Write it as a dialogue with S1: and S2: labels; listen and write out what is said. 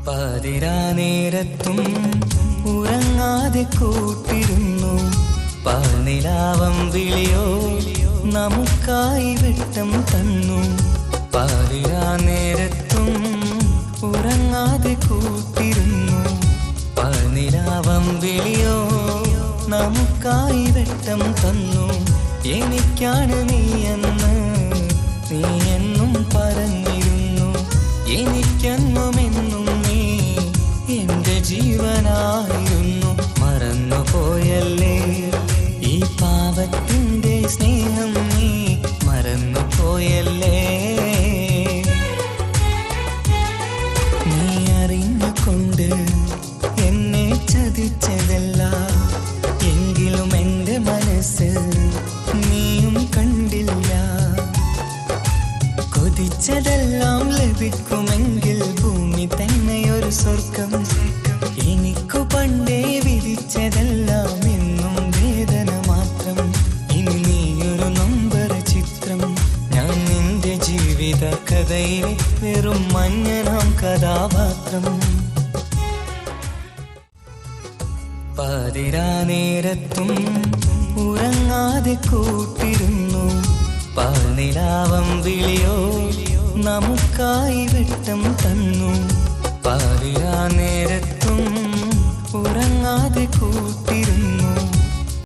S1: പാതിരാ നേരത്തും ഉറങ്ങാതെ കൂട്ടിരുന്നു. പാൽനിലാവം വിളിയോ നമുക്കായി വെട്ടം തന്നു. പാതിരാ നേരത്തും ഉറങ്ങാതെ കൂട്ടിരുന്നു. പാൽനിലാവം വിളിയോ നമുക്കായി വെട്ടം തന്നു. എനിക്കാണ് നീയെന്ന് നീ എന്നും പറഞ്ഞിരുന്നു. എനിക്കെന്നുമെന്നും നീ എന്റെ ജീവനായിരുന്നു. മറന്നുപോയല്ലേ ഈ പാവത്തിന്റെ സ്നേഹം, നീ മറന്നുപോയല്ലേ. നീ അറിഞ്ഞുകൊണ്ട് എന്നെ ചതിച്ചതല്ല, എങ്കിലും എന്റെ മനസ്സ് നീയും കണ്ടില്ല. കൊതിച്ചതെല്ലാം ലഭിക്കുമെങ്കിൽ ഭൂമി തന്നെയൊരു സ്വർഗം. എനിക്കു പണ്ടേ വിധിച്ചതെല്ലാം എന്നും വേദന മാത്രം. ഇനി നീയൊരു നൊമ്പര ചിത്രം, ഞാൻ നിന്റെ ജീവിത കഥയിലെ വെറും മഞ്ഞനാം കഥാപാത്രം. പാതിരാ നേരത്തും ഉറങ്ങാതെ കൂട്ടിരുന്നു. പാൽനിലാവം വിളിയോ നമുക്കായി വെട്ടം തന്നു. പാതിരാ നേരത്തും ഉറങ്ങാതെ കൂട്ടി